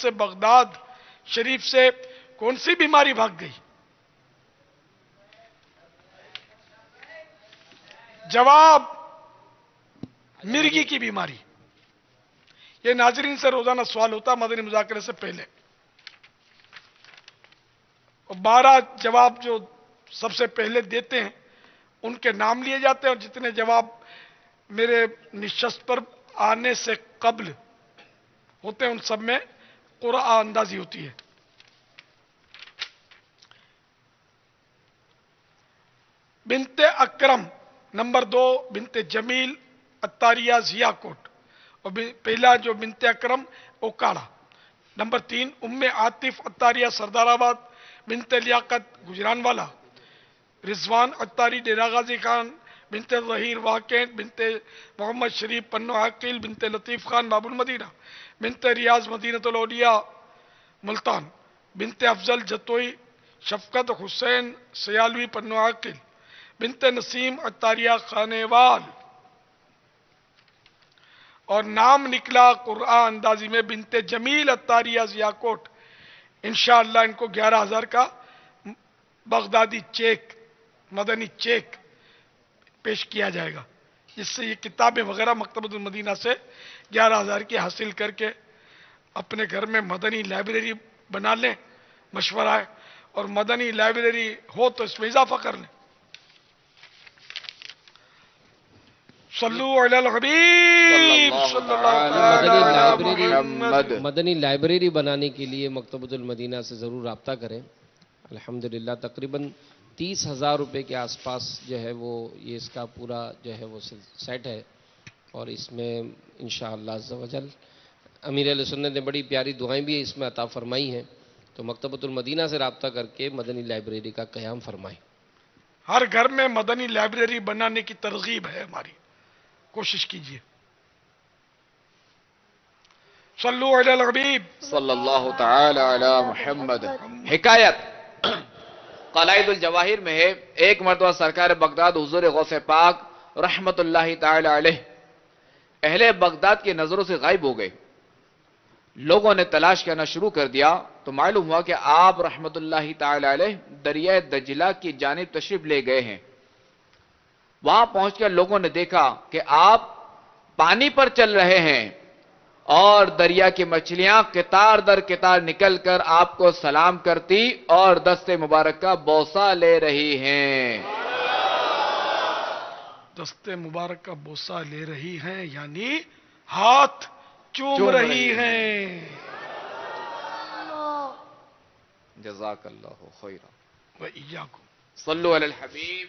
سے بغداد شریف سے کون سی بیماری بھاگ گئی؟ جواب، مرگی کی بیماری۔ یہ ناظرین سے روزانہ سوال ہوتا مدنی مذاکرے سے پہلے، اور 12 جواب جو سب سے پہلے دیتے ہیں ان کے نام لیے جاتے ہیں، اور جتنے جواب میرے نشست پر آنے سے قبل ہوتے ہیں ان سب میں قرعہ اندازی ہوتی ہے۔ بنت اکرم نمبر 2 بنت جمیل اتاریہ ضیا کوٹ، اور پہلا جو بنت اکرم اوکاڑا۔ نمبر 3 ام عاطف اتاریہ سردار آباد، بنت لیاقت گجران والا، رضوان اتاری ڈیرہ غازی خان، بنت ظہیر واقع، بنت محمد شریف پنو عاقل، بنت لطیف خان باب المدینہ، بنت ریاض مدینۃ الاولیاء ملتان، بنت افضل جتوئی، شفقت حسین سیالوی پنو عاقل، بنت نسیم اتاریہ خانیوال، اور نام نکلا قرآن اندازی میں بنت جمیل اتاریہ ضیا کوٹ۔ انشاءاللہ ان کو 11,000 کا بغدادی چیک، مدنی چیک پیش کیا جائے گا، جس سے یہ کتابیں وغیرہ مکتبۃ المدینہ سے 11,000 کی حاصل کر کے اپنے گھر میں مدنی لائبریری بنا لیں۔ مشورہ ہے، اور مدنی لائبریری ہو تو اس میں اضافہ کر لیں۔ صلو علی الحبیب صلی اللہ تعالی علی محمد۔ مدنی لائبریری بنانے کے لیے مکتبۃ المدینہ سے ضرور رابطہ کریں۔ الحمدللہ تقریباً 30,000 روپے کے آس پاس جو ہے وہ یہ اس کا پورا جو ہے وہ سیٹ ہے، اور اس میں انشاءاللہ عز و جل امیر اہل سنت نے بڑی پیاری دعائیں بھی اس میں عطا فرمائی ہیں، تو مکتبۃ المدینہ سے رابطہ کر کے مدنی لائبریری کا قیام فرمائیں۔ ہر گھر میں مدنی لائبریری بنانے کی ترغیب ہے ہماری، کوشش کیجیے۔ صلو علی الحبیب صلی اللہ تعالی علی محمد۔ حکایت قلائد الجواہر میں ہے، ایک مرتبہ سرکار بغداد حضور غوث پاک رحمت اللہ تعالی علیہ اہل بغداد کی نظروں سے غائب ہو گئے۔ لوگوں نے تلاش کرنا شروع کر دیا تو معلوم ہوا کہ آپ رحمت اللہ تعالی علیہ دریائے دجلہ کی جانب تشریف لے گئے ہیں۔ وہاں پہنچ کر لوگوں نے دیکھا کہ آپ پانی پر چل رہے ہیں، اور دریا کی مچھلیاں قطار در قطار نکل کر آپ کو سلام کرتی اور دست مبارک کا بوسہ لے رہی ہیں۔ دست مبارک کا بوسہ لے رہی ہیں یعنی ہاتھ چوم رہی ہیں۔ جزاک اللہ خیرا۔ وإیاکم۔ صلو علی الحبیب۔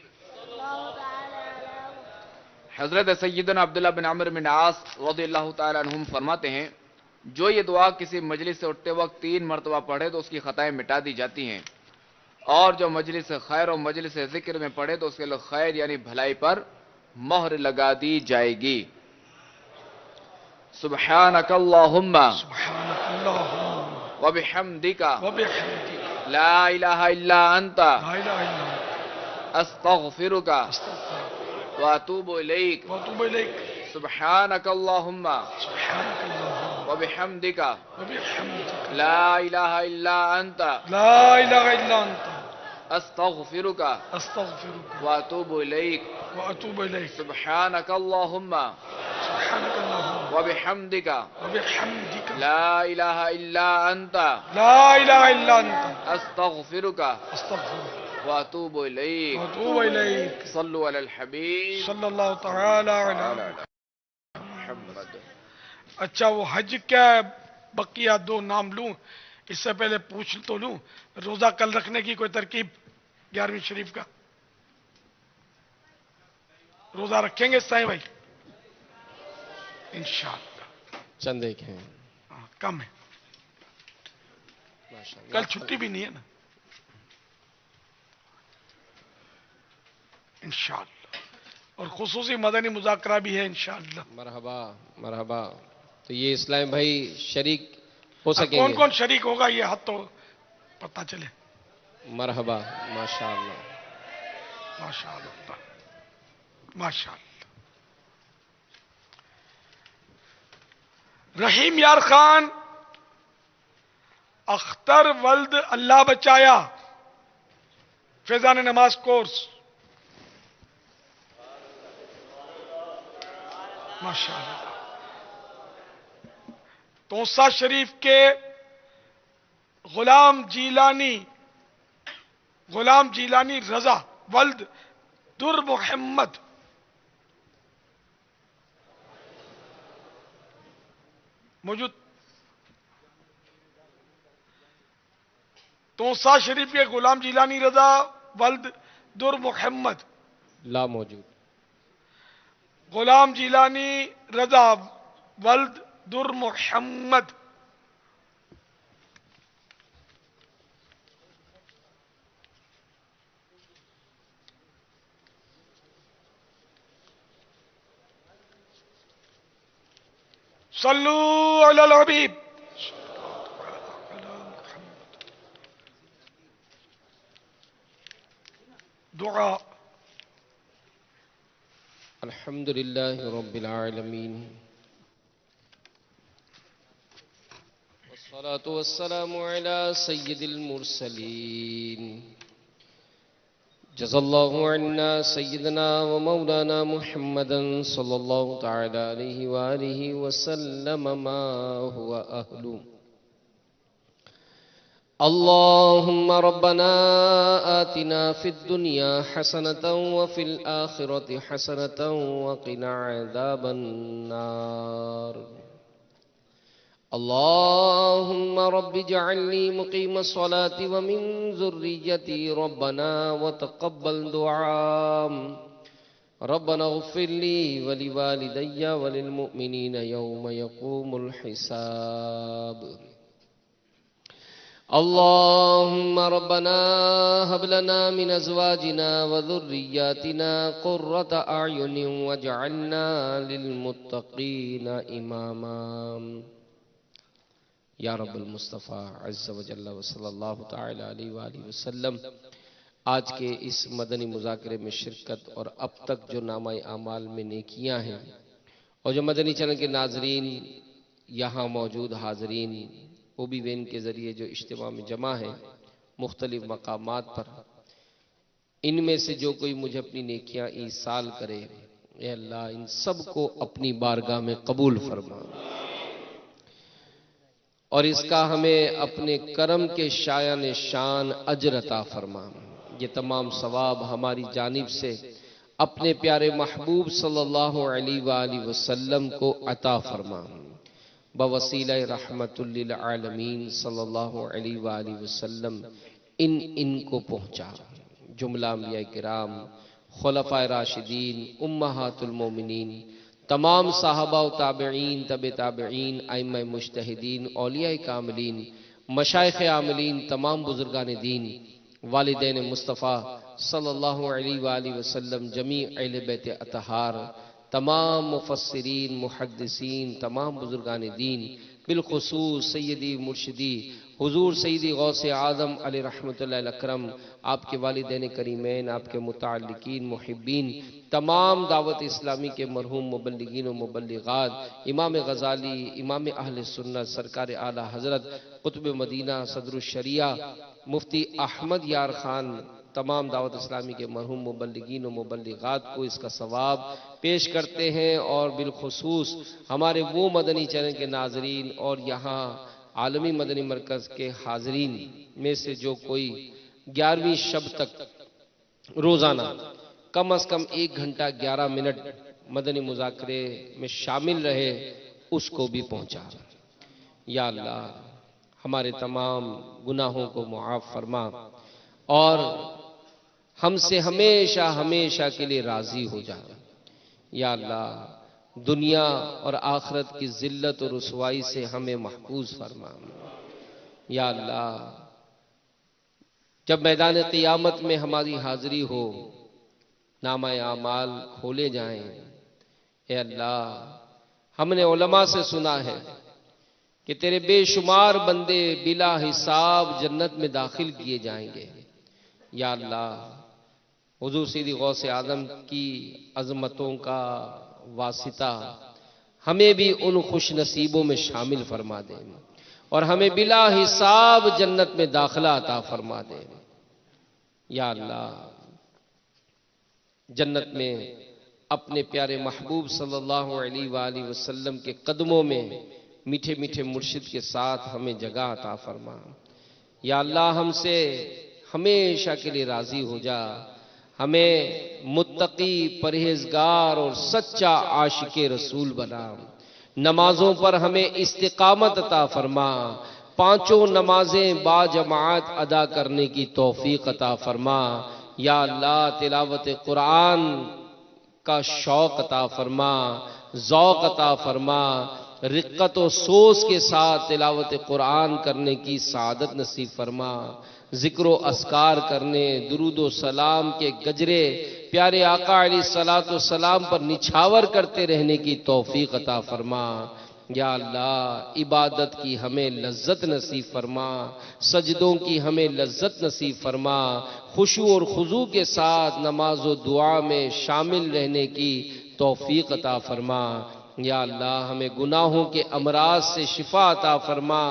حضرت سیدنا عبداللہ بن عمرو بن عاص رضی اللہ تعالی عنہم فرماتے ہیں، جو یہ دعا کسی مجلس سے اٹھتے وقت 3 مرتبہ پڑھے تو اس کی خطائیں مٹا دی جاتی ہیں، اور جو مجلس خیر اور مجلس ذکر میں پڑھے تو اس کے لیے خیر یعنی بھلائی پر مہر لگا دی جائے گی۔ سبحانک اللہم سبحانک اللہم وبحمدک وبحمدک لا الہ الا انت لا الہ الا انت استغفرک استغفرک واتوب الیک۔ واتوب الیک۔ سبحانک اللہم سبحانک اللہم وبحمدک وبحمدک لا الہ الا انت لا الہ الا انت استغفرک استغفرک واتوب الیک۔ واتوب الیک۔ سبحانک اللہم سبحانک اللہم وبحمدک وبحمدک لا الہ الا انت لا الہ الا انت استغفرک استغفرک واتوب الیک۔ واتوب الیک۔ صلو علی الحبیب صلی اللہ تعالی علی محمد۔ اچھا وہ حج کیا ہے؟ بقیہ 2 نام لوں اس سے پہلے پوچھ تو لوں، روزہ کل رکھنے کی کوئی ترکیب 11ویں شریف کا؟ روزہ رکھیں گے سائیں بھائی؟ انشاءاللہ۔ چند ایک ہیں کم ہے، ماشاءاللہ۔ کل چھٹی بھی نہیں ہے نا۔ انشاءاللہ، اور خصوصی مدنی مذاکرہ بھی ہے انشاءاللہ۔ مرحبا مرحبا۔ تو یہ اسلام بھائی شریک ہو سکیں کون گے؟ کون شریک ہوگا یہ حد تو پتہ چلے۔ مرحبا، ماشاءاللہ۔ ماشاءاللہ ماشاءاللہ۔ رحیم یار خان اختر ولد اللہ بچایا فیضان نماز کورس. ماشاء اللہ. توسا شریف کے غلام جیلانی رضا ولد در محمد. موجود. توسا شریف کے غلام جیلانی رضا ولد در محمد. لا موجود. غلام جیلانی رضا ولد در محمد. صلو علی الحبیب. دعا. الحمد لله رب العالمين والصلاة والسلام على سيد المرسلين. جزا الله عنا سيدنا ومولانا محمدا صلى الله تعالى عليه وآله وسلم ما هو أهله. اللهم ربنا آتنا في الدنيا حسنة وفي الآخرة حسنة وقنا عذاب النار. اللهم رب اجعلني مقيم الصلاة ومن ذريتي ربنا وتقبل دعاء. ربنا اغفر لي ولوالدي وللمؤمنين يوم يقوم الحساب. اللهم ربنا هب لنا من ازواجنا وذرياتنا قرة اعين واجعلنا للمتقين اماما. یا رب المصطفیٰ عز و جل و صلی اللہ تعالی علیہ وآلہ وسلم، آج کے اس مدنی مذاکرے میں شرکت اور اب تک جو نامہ اعمال میں نیکیاں ہیں اور جو مدنی چینل کے ناظرین یہاں موجود حاضرین وہ بھی وین کے ذریعے جو اجتماع میں جمع ہیں مختلف مقامات پر، ان میں سے جو کوئی مجھے اپنی نیکیاں ایصال کرے، اے اللہ ان سب کو اپنی بارگاہ میں قبول فرما اور اس کا ہمیں اپنے کرم کے شایان شان اجر عطا فرما. یہ تمام ثواب ہماری جانب سے اپنے پیارے محبوب صلی اللہ علیہ وآلہ وسلم کو عطا فرما. بوسیلہ رحمت للعالمین صلی اللہ علیہ وآلہ وسلم ان کو پہنچا. جملہ انبیاء کرام، خلفائے راشدین، امہات المومنین، تمام صحابہ و تابعین، تبع تابعین، ائمہ مجتہدین، اولیاء کاملین، مشائخ عاملین، تمام بزرگان دین، والدین مصطفیٰ صلی اللہ علیہ وآلہ وسلم، جمیع اہل بیت اطہار، تمام مفسرین، محدثین، تمام بزرگان دین، بالخصوص سیدی مرشدی حضور سیدی غوث اعظم علیہ رحمت اللہ الاکرم، آپ کے والدین کریمین، آپ کے متعلقین، محبین، تمام دعوت اسلامی کے مرحوم مبلغین و مبلغات، امام غزالی، امام اہل سنت، سرکار اعلیٰ حضرت قطب مدینہ صدر الشریعہ مفتی احمد یار خان، تمام دعوت اسلامی کے مرحوم مبلغین و مبلغات کو اس کا ثواب پیش کرتے ہیں، اور بالخصوص ہمارے وہ مدنی چینل کے ناظرین اور یہاں عالمی مدنی مرکز کے حاضرین میں سے جو کوئی 11ویں شب تک روزانہ کم از کم 1 گھنٹہ 11 منٹ مدنی مذاکرے میں شامل رہے، اس کو بھی پہنچا. یا اللہ ہمارے تمام گناہوں کو معاف فرما اور ہم سے ہمیشہ ہمیشہ کے لیے راضی ہو جا. یا اللہ دنیا اور آخرت کی ذلت اور رسوائی سے ہمیں محفوظ فرما. یا اللہ جب میدان قیامت میں ہماری حاضری ہو، نامہ اعمال کھولے جائیں، اے اللہ ہم نے علماء سے سنا ہے کہ تیرے بے شمار بندے بلا حساب جنت میں داخل کیے جائیں گے. یا اللہ حضور سیدی غوث اعظم کی عظمتوں کا واسطہ ہمیں بھی ان خوش نصیبوں میں شامل فرما دیں. اور ہمیں بلا حساب جنت میں داخلہ عطا فرما دے۔ یا اللہ جنت میں اپنے پیارے محبوب صلی اللہ علیہ وآلہ وسلم کے قدموں میں میٹھے میٹھے مرشد کے ساتھ ہمیں جگہ عطا فرما۔ یا اللہ ہم سے ہمیشہ کے لیے راضی ہو جا، ہمیں متقی، پرہیزگار اور سچا عاشق رسول بنا۔ نمازوں پر ہمیں استقامت عطا فرما، پانچوں نمازیں با جماعت ادا کرنے کی توفیق عطا فرما۔ یا اللہ تلاوت قرآن کا شوق عطا فرما، ذوق عطا فرما، رقت و سوز کے ساتھ تلاوت قرآن کرنے کی سعادت نصیب فرما۔ ذکر و اذکار کرنے، درود و سلام کے گجرے پیارے آقا علیہ الصلوۃ والسلام پر نچھاور کرتے رہنے کی توفیق عطا فرما۔ یا اللہ عبادت کی ہمیں لذت نصیب فرما، سجدوں کی ہمیں لذت نصیب فرما، خشوع اور خضوع کے ساتھ نماز و دعا میں شامل رہنے کی توفیق عطا فرما۔ یا اللہ ہمیں گناہوں کے امراض سے شفا عطا فرما،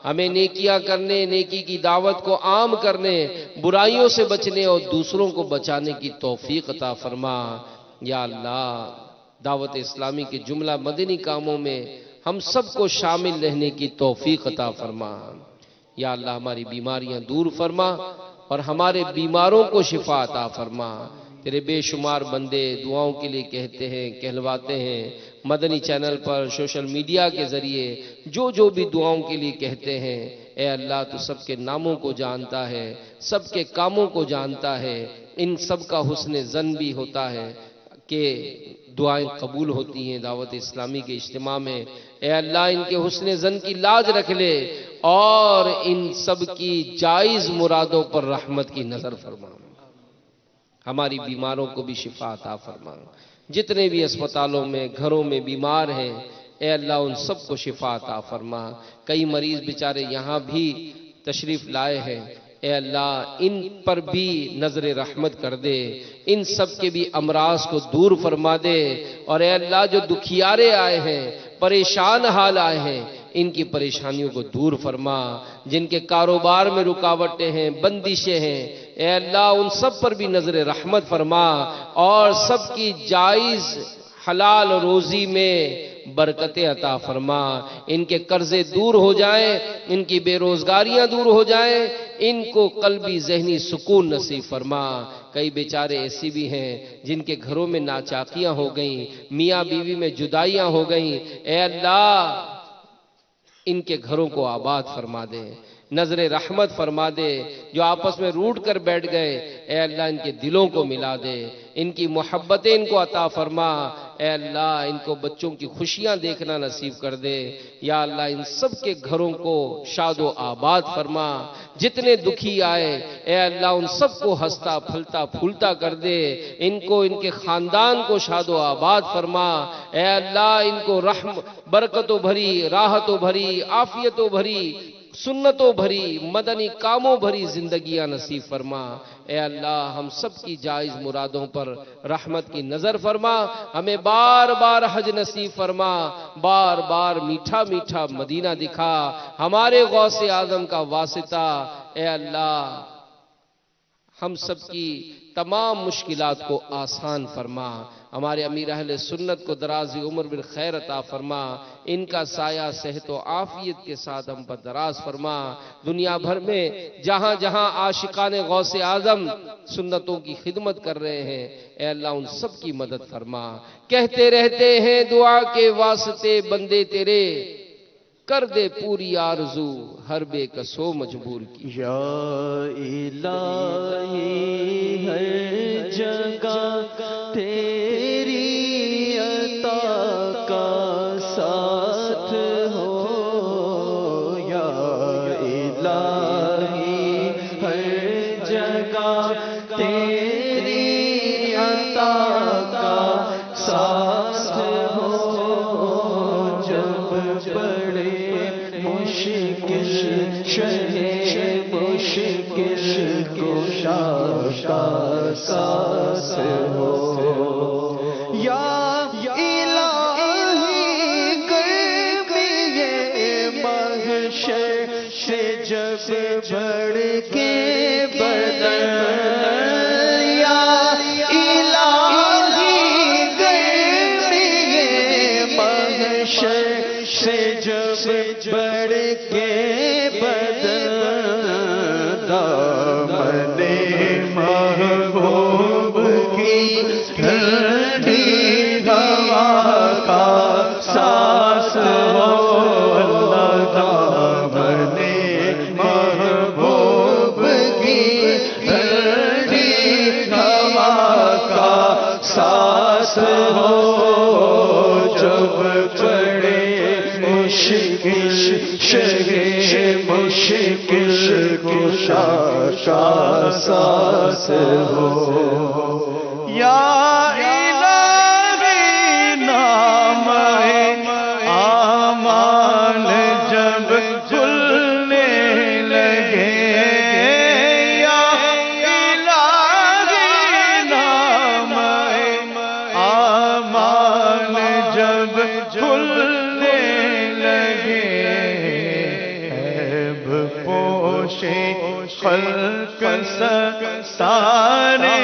ہمیں نیکیاں کرنے، نیکی کی دعوت کو عام کرنے، برائیوں سے بچنے اور دوسروں کو بچانے کی توفیق عطا فرما۔ یا اللہ دعوت اسلامی کے جملہ مدنی کاموں میں ہم سب کو شامل رہنے کی توفیق عطا فرما۔ یا اللہ ہماری بیماریاں دور فرما اور ہمارے بیماروں کو شفا عطا فرما۔ تیرے بے شمار بندے دعاؤں کے لیے کہتے ہیں، کہلواتے ہیں، مدنی چینل پر، سوشل میڈیا کے ذریعے جو بھی دعاؤں کے لیے کہتے ہیں، اے اللہ تو سب کے ناموں کو جانتا ہے، سب کے کاموں کو جانتا ہے، ان سب کا حسن ظن بھی ہوتا ہے کہ دعائیں قبول ہوتی ہیں دعوت اسلامی کے اجتماع میں۔ اے اللہ ان کے حسن ظن کی لاج رکھ لے اور ان سب کی جائز مرادوں پر رحمت کی نظر فرما۔ ہماری بیماروں کو بھی شفا عطا فرما، جتنے بھی اسپتالوں میں، گھروں میں بیمار ہیں، اے اللہ ان سب کو شفا عطا فرما۔ کئی مریض بیچارے یہاں بھی تشریف لائے ہیں، اے اللہ ان پر بھی نظر رحمت کر دے، ان سب کے بھی امراض کو دور فرما دے، اور اے اللہ جو دکھیارے آئے ہیں، پریشان حال آئے ہیں، ان کی پریشانیوں کو دور فرما۔ جن کے کاروبار میں رکاوٹیں ہیں، بندشیں ہیں، اے اللہ ان سب پر بھی نظر رحمت فرما اور سب کی جائز حلال روزی میں برکتیں عطا فرما۔ ان کے قرضے دور ہو جائیں، ان کی بے روزگاریاں دور ہو جائیں، ان کو قلبی ذہنی سکون نصیب فرما۔ کئی بیچارے ایسی بھی ہیں جن کے گھروں میں ناچاکیاں ہو گئیں، میاں بیوی میں جدائیاں ہو گئیں، اے اللہ ان کے گھروں کو آباد فرما دے، نظر رحمت فرما دے۔ جو آپس میں روٹ کر بیٹھ گئے، اے اللہ ان کے دلوں کو ملا دے، ان کی محبتیں ان کو عطا فرما۔ اے اللہ ان کو بچوں کی خوشیاں دیکھنا نصیب کر دے۔ یا اللہ ان سب کے گھروں کو شاد و آباد فرما۔ جتنے دکھی آئے، اے اللہ ان سب کو ہنستا پھلتا پھولتا کر دے، ان کو ان کے خاندان کو شاد و آباد فرما۔ اے اللہ ان کو برکتوں بھری، راحتوں بھری، عافیتوں بھری، سنتوں بھری، مدنی کاموں بھری زندگیاں نصیب فرما۔ اے اللہ ہم سب کی جائز مرادوں پر رحمت کی نظر فرما، ہمیں بار بار حج نصیب فرما، بار بار میٹھا میٹھا مدینہ دکھا، ہمارے غوث اعظم کا واسطہ۔ اے اللہ ہم سب کی تمام مشکلات کو آسان فرما، ہمارے امیر اہل سنت کو دراز عمر بالخیر عطا فرما، ان کا سایہ صحت و عافیت کے ساتھ ہم پر دراز فرما۔ دنیا بھر میں جہاں جہاں عاشقان غوث اعظم سنتوں کی خدمت کر رہے ہیں، اے اللہ ان سب کی مدد فرما۔ کہتے رہتے ہیں دعا کے واسطے بندے تیرے، کر دے پوری آرزو ہر بے کسو مجبور کی۔ یا الہی ہر جگہ تیری عطا کا ساتھ ہو، یا الہی ہر جگہ تیری عطا کا ساتھ ہو، جب پڑے مشکل شہ مشکل کشا کا ساس ہو، یا الہی گرد یہ محشر جب بڑھ کے بدن یا الہی گرمی محشر سے جب بڑھ کے بدن دامن محبوب کی ٹھنڈی ہوا کا سانس ہو اللہ دامن محبوب کی ٹھنڈی ہوا کا سانس ہو جب پڑے مشکل شگے مشکل کشا کا سانس ہو یا الہی نام آمان جب کھلنے لگے یا الہی نام آمان جب کھلنے لگے عیب پوشے خلق ستارے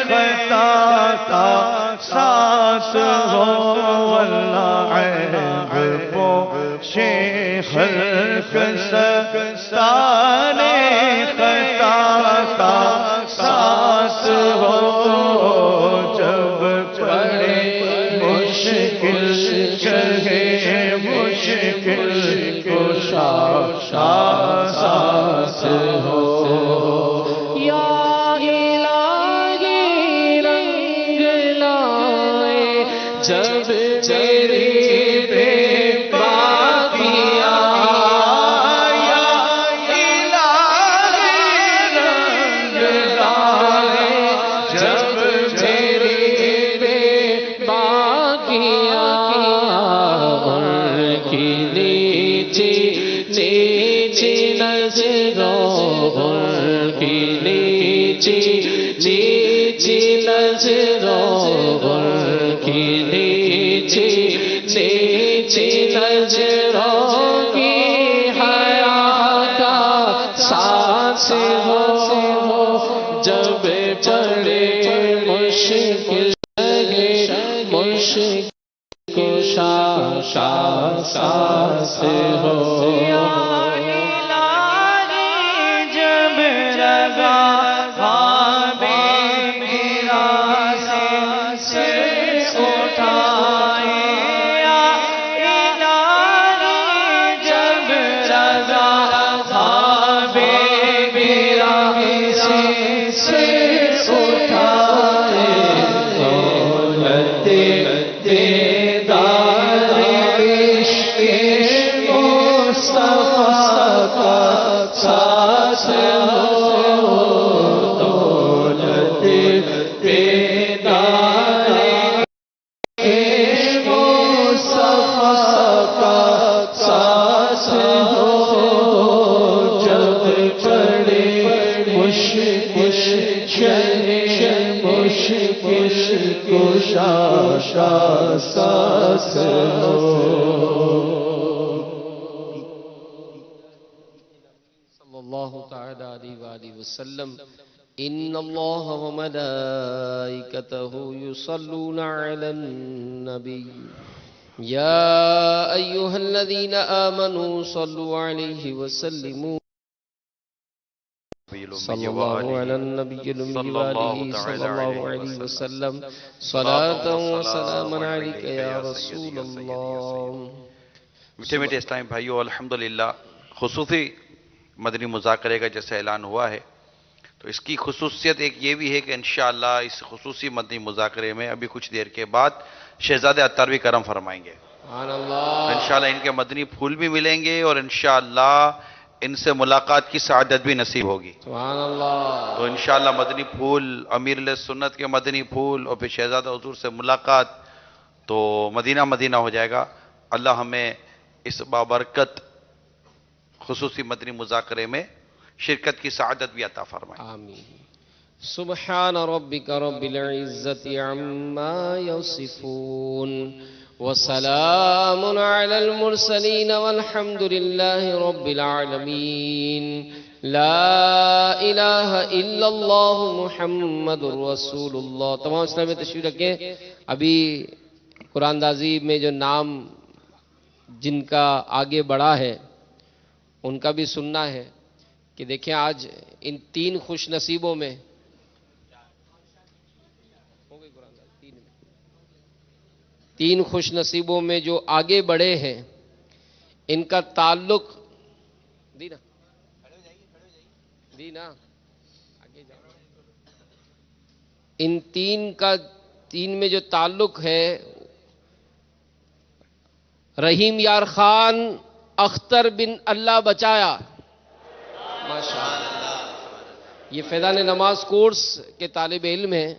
خطا کا سانس ہو اللہ عیب پوشے خلق ستارے خطا کا سانس ہو جب پڑے مشکل چلے مشکل کشا سانس ہو یا الہی رنگ لائے جب میری بے باکیاں یا الہی رنگ لائے جب میری بے باکیاں ان کی نیچی نیچی نظروں ان کی نیچی نیچی نظروں ان کی نیچی نیچی نظروں کی حیا کا سانس ہو جب پڑے مشکل لگے مشکل کشا سانس ہو یا الہی جب رگا خوابے میرا سے اٹھائے یا الہی جب رگا خوابے میرا سے اٹھائے دولت دیدار عشق مصطفیٰ کا سانس ہو دولت دیدار عشق مصطفیٰ کا سانس ہو جب پڑے مشکل چلے مشکل کشا سانس ہو صلی اللہ تعالی علیہ وآلہ وسلم ان اللہ وملائکتہ یصلون علی النبی یا ایہا الذین آمنوا صلوا علیہ وسلموا صلی اللہ علی النبی الأمی وآلہ صلی اللہ علیہ وسلم صلاة و سلاما علیک یا رسول اللہ. میٹھے میٹھے اسلامی بھائیو، الحمدللہ خصوصی مدنی مذاکرے کا جیسے اعلان ہوا ہے تو اس کی خصوصیت ایک یہ بھی ہے کہ انشاءاللہ اس خصوصی مدنی مذاکرے میں ابھی کچھ دیر کے بعد شہزادہ عطاروی کرم فرمائیں گے. سبحان اللہ. انشاءاللہ ان کے مدنی پھول بھی ملیں گے اور انشاءاللہ ان سے ملاقات کی سعادت بھی نصیب ہوگی. سبحان اللہ. تو انشاءاللہ مدنی پھول، امیر علیہ سنت کے مدنی پھول اور پھر شہزادہ حضور سے ملاقات تو مدینہ مدینہ ہو جائے گا. اللہ ہمیں اس بابرکت خصوصی مدنی مذاکرے میں شرکت کی سعادت بھی عطا فرمائے. آمین. سبحان ربک رب العزت عما یصفون وسلام علی المرسلین والحمد للہ رب العالمین لا الہ الا اللہ محمد رسول اللہ. تمام اسلام میں تشریف رکھیں. ابھی قرآن اندازی میں جو نام جن کا آگے بڑھا ہے ان کا بھی سننا ہے کہ دیکھیں آج ان 3 خوش نصیبوں میں تین خوش نصیبوں میں جو آگے بڑھے ہیں ان کا تعلق دینا آگے جاؤ. ان تین میں جو تعلق ہے رحیم یار خان اختر بن اللہ بچایا ماشاءاللہ. یہ فیضان نماز کورس کے طالب علم ہیں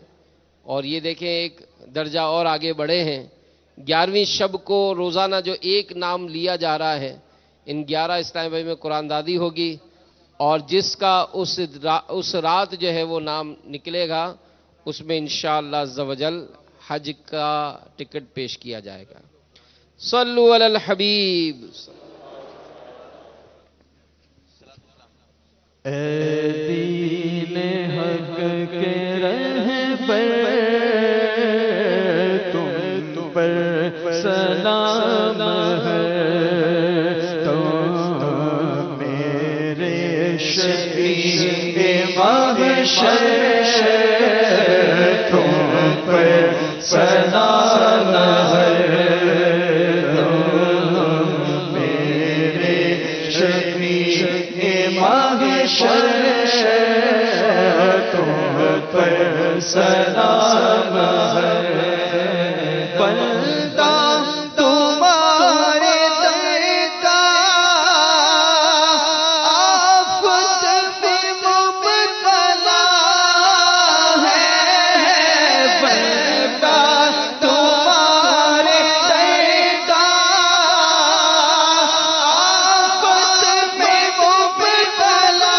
اور یہ دیکھیں ایک درجہ اور آگے بڑھے ہیں. 11ویں شب کو روزانہ جو ایک نام لیا جا رہا ہے ان 11 اسلامی بھائی میں قرآن دادی ہوگی اور جس کا اس رات جو ہے وہ نام نکلے گا اس میں انشاءاللہ عز و جل حج کا ٹکٹ پیش کیا جائے گا. صلو علی الحبیب. اے دین حق کے رہبر تم پر سلام ہے تو میرے شفیع محشر تم پر سلام ہے تم پر سلام ہے. بندہ تمہارے در کا آفت پہ مبتلا ہے. بندہ تمہارے در کا آفت پہ مبتلا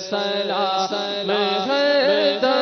سلام ہے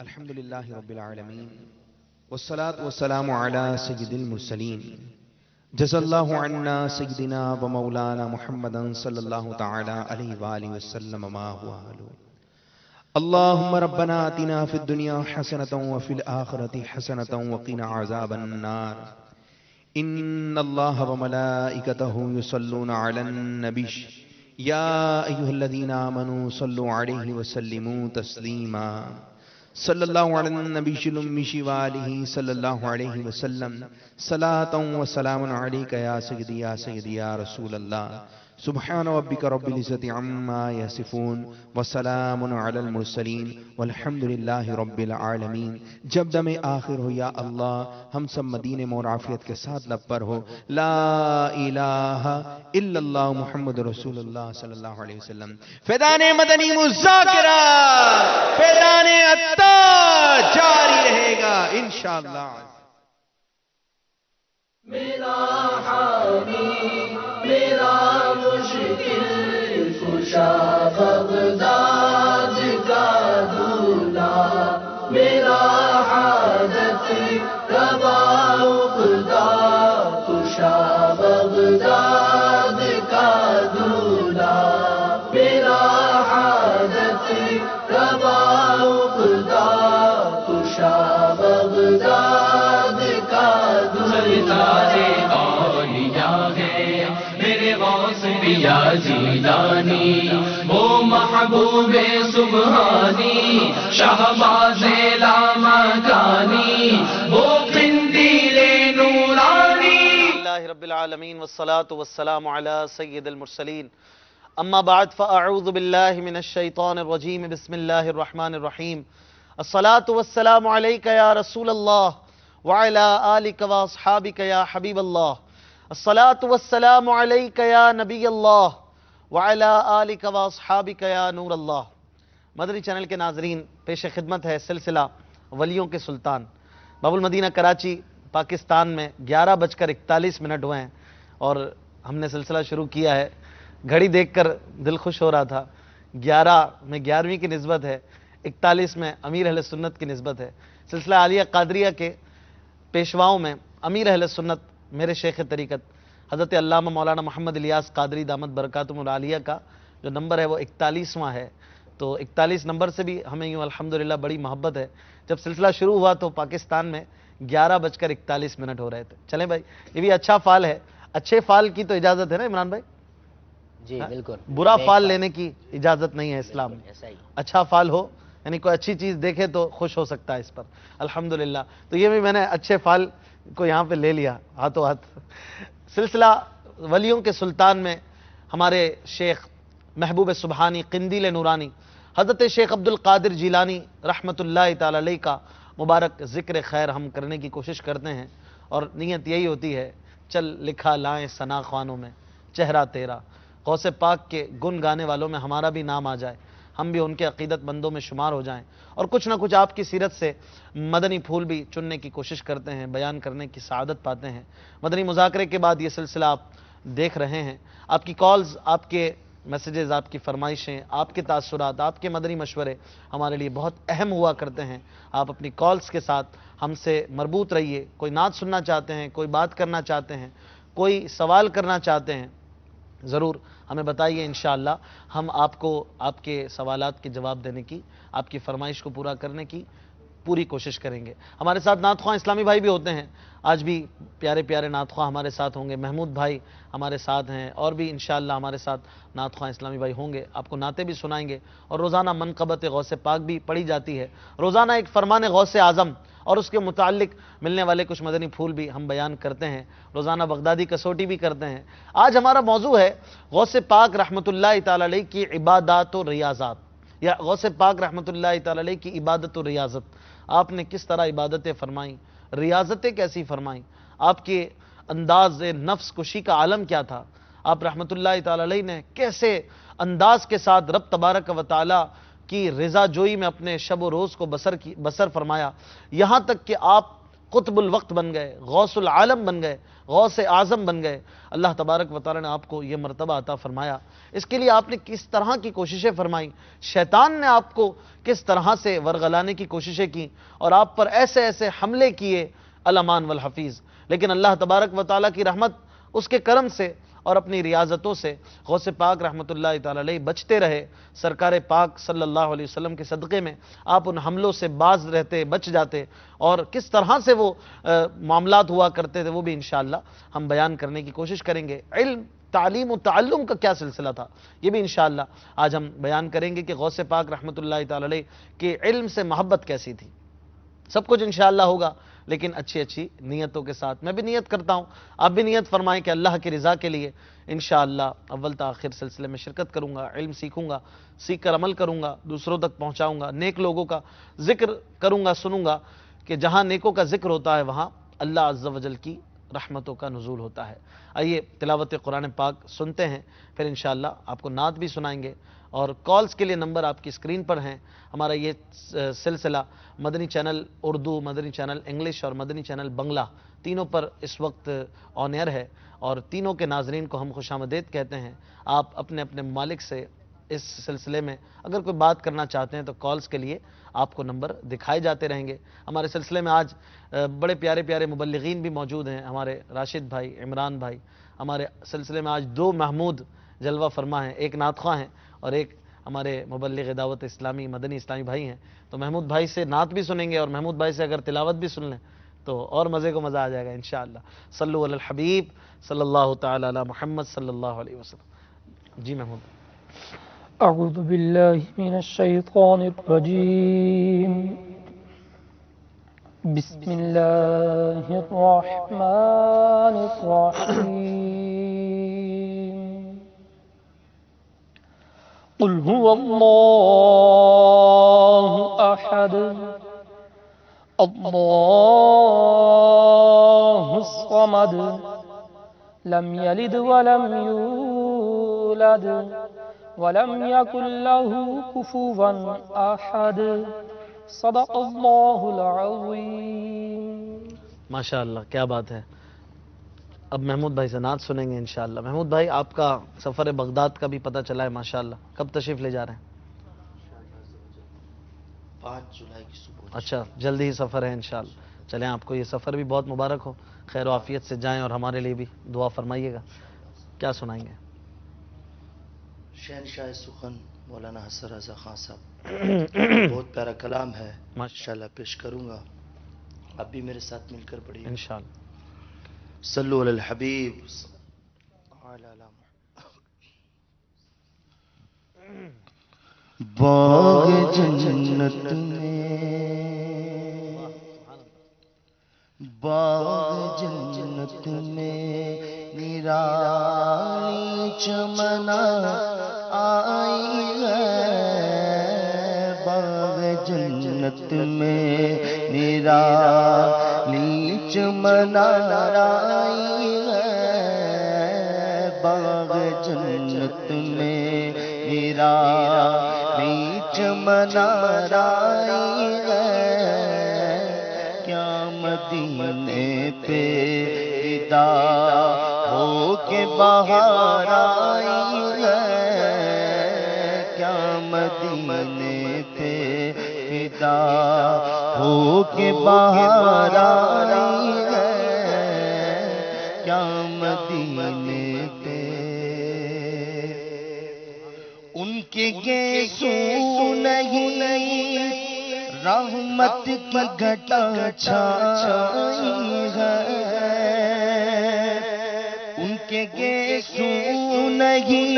الحمدللہ رب العالمین والصلاة والسلام علی سید المرسلین جزا اللہ عنا سیدنا و مولانا محمدا صلی اللہ تعالی علیہ وآلہ وسلم ما ہوا حلو اللہم ربنا آتنا فی الدنیا حسنة وفی الآخرة حسنة وقنا عذاب النار ان اللہ و ملائکتہ یصلون علی النبی یا ایہا الذین آمنوا صلوا علیہ وسلموا تسلیما صلی اللہ علیہ النبی الأمی وآلہ صلی اللہ علیہ وسلم صلاة و سلام علیکہ یا سیدی یا رسول اللہ سبحان ربک رب العزت عما یصفون وسلام علی المرسلین والحمدللہ رب العالمین جب دم آخر ہو یا اللہ ہم سب مدینے معرافیت کے ساتھ لب پر ہو لا الہ الا اللہ محمد رسول اللہ صلی اللہ علیہ وسلم فیضان مدنی مذاکرہ فیضان عطار جاری رہے گا انشاءاللہ میرا حامی میرا مشکل کشا بغداد کا دولہ میرا حاجت روا خدا کشا بغداد کا دولہ میرا حاجت روا خدا کشا بغداد کا سردار اولیاء ہے میرے غوث پیا جیلانی وہ محبوب سبحانی شہباز لامکانی وہ قندیل نورانی اللہ رب العالمین والصلاة والسلام علی سید المرسلین اما بعد فاعوذ باللہ من الشیطان الرجیم بسم اللہ الرحمن الرحیم الصلاة والسلام علیکہ یا رسول اللہ وعلى آلك واصحابك يا حبيب الله الصلاة والسلام عليك يا نبي الله وعلى آلك واصحابك يا نور الله مدنی چینل کے ناظرین پیش خدمت ہے سلسلہ ولیوں کے سلطان باب المدینہ کراچی پاکستان میں 11:41 ہوئے ہیں اور ہم نے سلسلہ شروع کیا ہے گھڑی دیکھ کر دل خوش ہو رہا تھا 11 میں 11ویں کی نسبت ہے 41 میں امیر اہل سنت کی نسبت ہے سلسلہ عالیہ قادریہ کے پیشواؤں میں امیر اہل سنت میرے شیخ طریقت حضرت علامہ مولانا محمد الیاس قادری دامت برکاتہم العالیہ کا جو نمبر ہے وہ 41واں ہے تو 41 نمبر سے بھی ہمیں یوں الحمدللہ بڑی محبت ہے جب سلسلہ شروع ہوا تو پاکستان میں 11:41 ہو رہے تھے چلیں بھائی یہ بھی اچھا فال ہے اچھے فال کی تو اجازت ہے نا عمران بھائی جی بالکل برا فال لینے کی اجازت نہیں ہے اسلام میں ایسا ہی اچھا فال ہو یعنی کوئی اچھی چیز دیکھے تو خوش ہو سکتا ہے اس پر الحمدللہ تو یہ بھی میں نے اچھے فال کو یہاں پہ لے لیا ہاتھوں ہاتھ سلسلہ ولیوں کے سلطان میں ہمارے شیخ محبوب سبحانی قندیل نورانی حضرت شیخ عبد القادر جیلانی رحمت اللہ تعالی علیہ کا مبارک ذکر خیر ہم کرنے کی کوشش کرتے ہیں اور نیت یہی ہوتی ہے چل لکھا لائیں ثنا خوانوں میں چہرہ تیرا غوث پاک کے گن گانے والوں میں ہمارا بھی نام آ جائے ہم بھی ان کے عقیدت مندوں میں شمار ہو جائیں اور کچھ نہ کچھ آپ کی سیرت سے مدنی پھول بھی چننے کی کوشش کرتے ہیں بیان کرنے کی سعادت پاتے ہیں مدنی مذاکرے کے بعد یہ سلسلہ آپ دیکھ رہے ہیں آپ کی کالز آپ کے میسیجز آپ کی فرمائشیں آپ کے تاثرات آپ کے مدنی مشورے ہمارے لیے بہت اہم ہوا کرتے ہیں آپ اپنی کالز کے ساتھ ہم سے مربوط رہیے کوئی نعت سننا چاہتے ہیں کوئی بات کرنا چاہتے ہیں کوئی سوال کرنا چاہتے ہیں ضرور ہمیں بتائیے انشاءاللہ ہم آپ کو آپ کے سوالات کے جواب دینے کی آپ کی فرمائش کو پورا کرنے کی پوری کوشش کریں گے ہمارے ساتھ نعت خواہ اسلامی بھائی بھی ہوتے ہیں آج بھی پیارے پیارے نعت خواہ ہمارے ساتھ ہوں گے محمود بھائی ہمارے ساتھ ہیں اور بھی انشاءاللہ ہمارے ساتھ نعت خواہ اسلامی بھائی ہوں گے آپ کو نعتیں بھی سنائیں گے اور روزانہ منقبت غوث پاک بھی پڑھی جاتی ہے روزانہ ایک فرمان غوث اعظم اور اس کے متعلق ملنے والے کچھ مدنی پھول بھی ہم بیان کرتے ہیں، روزانہ بغدادی کسوٹی بھی کرتے ہیں۔ آج ہمارا موضوع ہے غوث پاک رحمۃ اللہ تعالی علیہ کی عبادات و ریاضات، یا غوث پاک رحمۃ اللہ تعالی علیہ کی عبادت و ریاضت۔ آپ نے کس طرح عبادتیں فرمائیں، ریاضتیں کیسی فرمائیں، آپ کے انداز نفس کشی کا عالم کیا تھا، آپ رحمۃ اللہ تعالی علیہ نے کیسے انداز کے ساتھ رب تبارک و تعالی کی رضا جوئی میں اپنے شب و روز کو بسر فرمایا، یہاں تک کہ آپ قطب الوقت بن گئے، غوث العالم بن گئے، غوث اعظم بن گئے۔ اللہ تبارک و تعالی نے آپ کو یہ مرتبہ عطا فرمایا۔ اس کے لیے آپ نے کس طرح کی کوششیں فرمائیں، شیطان نے آپ کو کس طرح سے ورغلانے کی کوششیں کی اور آپ پر ایسے ایسے حملے کیے، الامان والحفیظ، لیکن اللہ تبارک و تعالی کی رحمت، اس کے کرم سے اور اپنی ریاضتوں سے غوث پاک رحمۃ اللہ تعالی علیہ بچتے رہے۔ سرکار پاک صلی اللہ علیہ وسلم کے صدقے میں آپ ان حملوں سے باز رہتے، بچ جاتے، اور کس طرح سے وہ معاملات ہوا کرتے تھے وہ بھی انشاءاللہ ہم بیان کرنے کی کوشش کریں گے۔ علم، تعلیم و تعلم کا کیا سلسلہ تھا یہ بھی انشاءاللہ آج ہم بیان کریں گے کہ غوث پاک رحمۃ اللہ تعالی علیہ کے علم سے محبت کیسی تھی۔ سب کچھ انشاءاللہ ہوگا، لیکن اچھی نیتوں کے ساتھ۔ میں بھی نیت کرتا ہوں، آپ بھی نیت فرمائیں کہ اللہ کی رضا کے لیے انشاءاللہ اول تا آخر سلسلے میں شرکت کروں گا، علم سیکھوں گا، سیکھ کر عمل کروں گا، دوسروں تک پہنچاؤں گا، نیک لوگوں کا ذکر کروں گا، سنوں گا کہ جہاں نیکوں کا ذکر ہوتا ہے وہاں اللہ عز و جل کی رحمتوں کا نزول ہوتا ہے۔ آئیے تلاوت قرآن پاک سنتے ہیں، پھر انشاءاللہ آپ کو نعت بھی سنائیں گے، اور کالز کے لیے نمبر آپ کی اسکرین پر ہیں۔ ہمارا یہ سلسلہ مدنی چینل اردو، مدنی چینل انگلش اور مدنی چینل بنگلہ تینوں پر اس وقت آن ایئر ہے، اور تینوں کے ناظرین کو ہم خوش آمدید کہتے ہیں۔ آپ اپنے اپنے ممالک سے اس سلسلے میں اگر کوئی بات کرنا چاہتے ہیں تو کالز کے لیے آپ کو نمبر دکھائے جاتے رہیں گے۔ ہمارے سلسلے میں آج بڑے پیارے پیارے مبلغین بھی موجود ہیں، ہمارے راشد بھائی، عمران بھائی۔ ہمارے سلسلے میں آج 2 محمود جلوہ فرما ہیں، ایک نعت خواں ہیں اور ایک ہمارے مبلغ دعوت اسلامی مدنی اسلامی بھائی ہیں۔ تو محمود بھائی سے نعت بھی سنیں گے، اور محمود بھائی سے اگر تلاوت بھی سن لیں تو اور مزے کو مزہ آ جائے گا انشاءاللہ۔ صلو علی الحبیب صلی اللہ تعالی علی محمد صلی اللہ علیہ وسلم۔ جی محمود۔ اعوذ باللہ من الشیطان الرجیم، بسم اللہ الرحمن الرحیم۔ قل هو اللہ احد اللہ الصمد لم یلد ولم یولد ولم یکن له کفوا احد، صدق اللہ العظیم۔ ماشاءاللہ، کیا بات ہے۔ اب محمود بھائی سے نعت سنیں گے انشاءاللہ۔ محمود بھائی، آپ کا سفر بغداد کا بھی پتہ چلا ہے ماشاءاللہ، کب تشریف لے جا رہے ہیں؟ 5 جولائی کی صبح۔ اچھا، جلدی ہی سفر ہے انشاءاللہ۔ چلیں، آپ کو یہ سفر بھی بہت مبارک ہو، خیر و عافیت سے جائیں، اور ہمارے لیے بھی دعا فرمائیے گا۔ کیا سنائیں گے؟ شہنشاہ سخن مولانا حسن رضا خان صاحب، بہت پیارا کلام ہے، ماشاءاللہ پیش کروں گا، آپ بھی میرے ساتھ مل کر پڑھیے انشاءاللہ۔ صلو علی الحبیب۔ باغ جنت میں، باغ جنت میں نرالی چمنا آئی ہے، باغ جنت میں نرالی چمنا آئی ہے، باغ جنت میں نرالی چمنا آئی ہے، کیا مدینے پہ فدا ہو کے بہار آئی ہے، کیا مدینے پہ فدا ہو کے بہار آئی ہے، کیا مدینے پہ ان کے گیسو نہیں رحمت کی گھٹا چھائی ہے، ان کے گیسو نہیں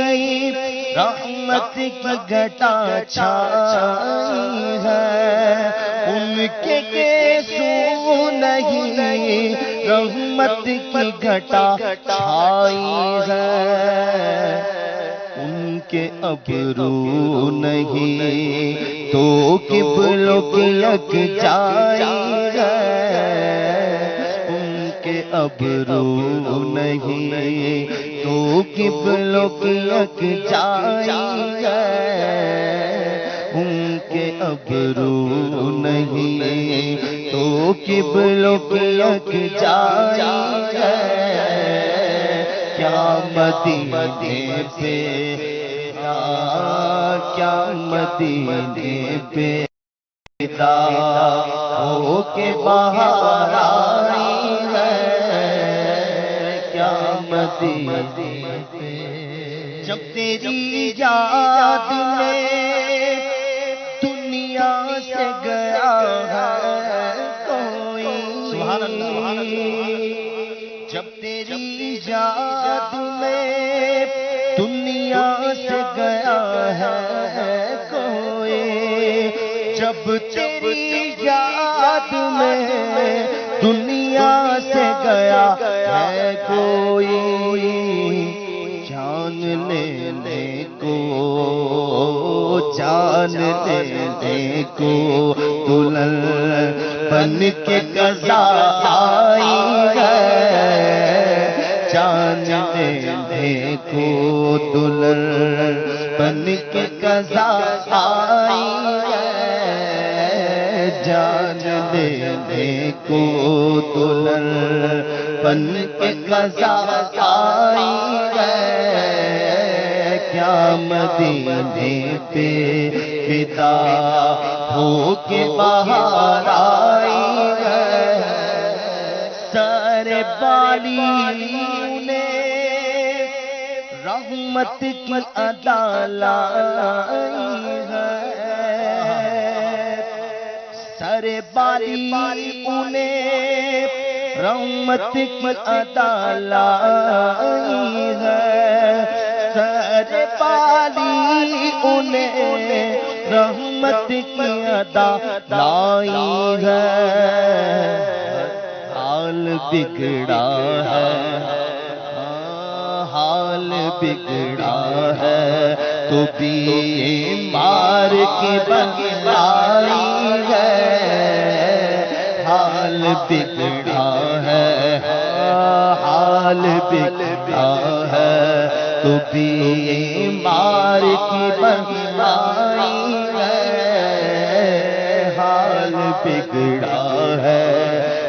رحمت کی گھٹا چھائی ہے، ان کے گیسو نہیں رحمت کی گھٹا چھائی ہے، ان کے ابرو نہیں تو قبلوں کی یکجائی ہے، ان کے ابرو نہیں تو قبلوں کی یکجائی ہے، ان کے ابرو نہیں تو قبلوں کی یکجائی ہے، کیا مدینے پہ کیا مدینے پہ فدا ہو کے بہار آئی ہے، کیا مدینے پہ جب تیری یاد میں دنیا سے گیا ہے کوئی، جب تیری یاد میں دنیا سے گیا ہے کوئی، جب تیری یاد میں دنیا سے گیا ہے کوئی، جان لینے کو جان لینے کو دلہن بن کے قضا آئی ہے، جان لینے کو دلہن بن کے قضا آئی ہے، جان لینے کو دلہن بن کے قضا آئی ہے، کیا مدینے پہ فدا ہو کے بہار آئی ہے، سارے بالیوں نے رحمت کی ادا لائی ہے، سارے بالیوں نے رحمت کی ادا لائی ہے، سارے بالیوں نے رحمت کی ادا لائی ہے، حال بگڑا ہے، حال بگڑا ہے تو بیمار کی بنائی ہے، حال بگڑا ہے، حال بگڑا ہے تو بیمار کی بنائی ہے، حال بگڑا ہے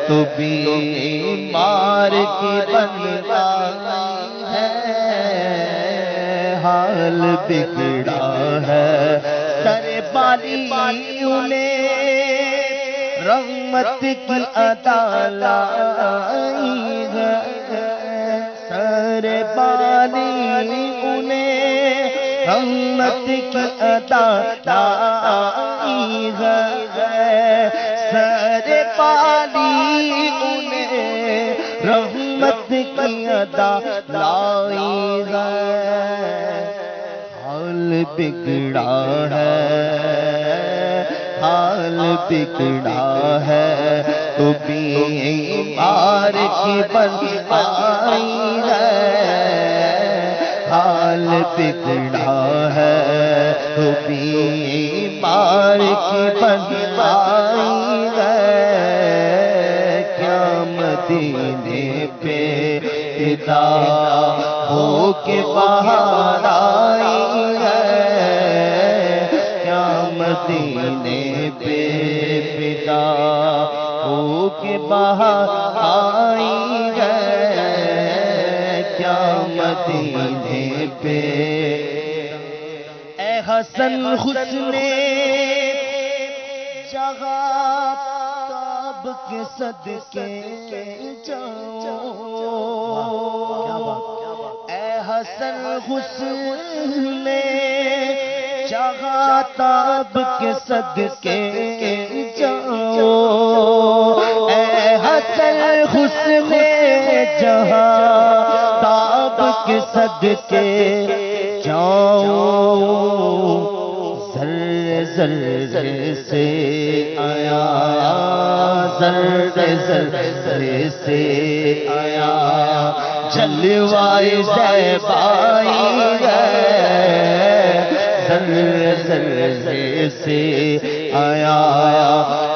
تو بیمار کی بنائی ہے، حال بگڑا ہے، سارے بالیوں نے رحمت کی ادا لائی ہے، سارے بالیوں نے رحمت کی ادا لائی ہے، سارے بالیوں نے رحمت کی ادا لائی ہے، حال بگڑا ہے، حال بگڑا ہے تو بیمار کی بنائی ہے، حال بگڑا ہے تو بیمار کی بنائی ہے، کیا مدینے پہ فدا ہو کے بہار آئی ہے، کیا مدینے پہ فدا ہو کے بہار آئی ہے، کیا مدینے پہ اے حسن حسن جہاں تاب کے صدقے جاؤ، اے حسن حسن جہاں تاب کے صدقے جاؤ، اے حسن حسن جہاں تاب کے صدقے جاؤ، ذرے ذرے سے آیا ذرے سے آیا جلوائے زیبائی ہے ذرے سے آیا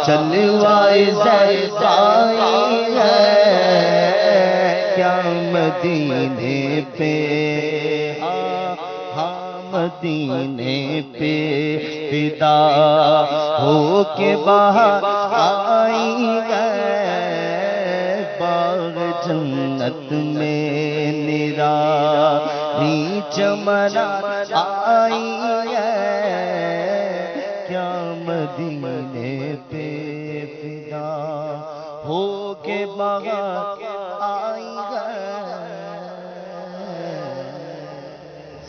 جلوائے زیبائی ہے کیا مدینے پہ مدینے پہ فدا ہو کے باہر آئی ہے باغ جنت میں نرالی چمن آئی ہے کیا مدینے پہ فدا ہو کے باہر آئی ہے.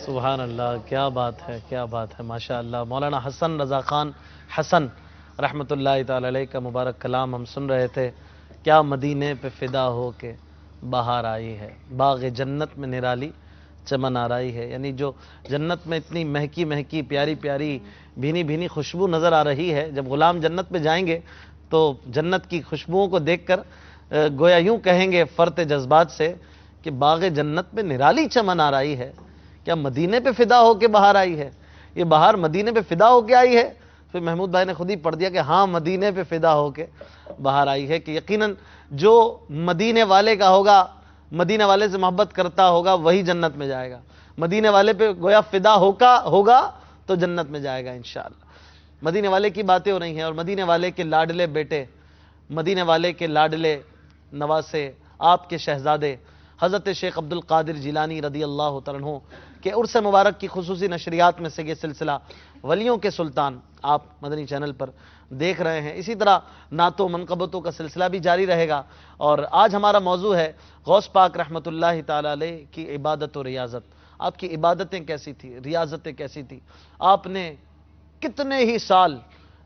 سبحان اللہ، کیا بات ہے، کیا بات ہے، ماشاء اللہ. مولانا حسن رضا خان حسن رحمۃ اللہ تعالی علیہ کا مبارک کلام ہم سن رہے تھے. کیا مدینے پہ فدا ہو کے بہار آئی ہے، باغ جنت میں نرالی چمن آرائی ہے. یعنی جو جنت میں اتنی مہکی مہکی پیاری پیاری بھینی بھینی خوشبو نظر آ رہی ہے، جب غلام جنت میں جائیں گے تو جنت کی خوشبوؤں کو دیکھ کر گویا یوں کہیں گے فرط جذبات سے کہ باغ جنت میں نرالی چمن آرائی ہے. کیا مدینے پہ فدا ہو کے باہر آئی ہے؟ یہ بہار مدینے پہ فدا ہو کے آئی ہے؟ پھر محمود بھائی نے خود ہی پڑھ دیا کہ ہاں مدینے پہ فدا ہو کے باہر آئی ہے. کہ یقیناً جو مدینے والے کا ہوگا، مدینے والے سے محبت کرتا ہوگا وہی جنت میں جائے گا. مدینے والے پہ گویا فدا ہوگا تو جنت میں جائے گا انشاءاللہ. مدینے والے کی باتیں ہو رہی ہیں اور مدینے والے کے لاڈلے بیٹے، مدینے والے کے لاڈلے نواسے، آپ کے شہزادے حضرت شیخ عبد القادر جیلانی رضی اللہ تعالیٰ عنہ کہ عرس مبارک کی خصوصی نشریات میں سے یہ سلسلہ ولیوں کے سلطان آپ مدنی چینل پر دیکھ رہے ہیں. اسی طرح نعت و منقبتوں کا سلسلہ بھی جاری رہے گا. اور آج ہمارا موضوع ہے غوث پاک رحمۃ اللہ تعالی علیہ کی عبادت و ریاضت. آپ کی عبادتیں کیسی تھی، ریاضتیں کیسی تھی؟ آپ نے کتنے ہی سال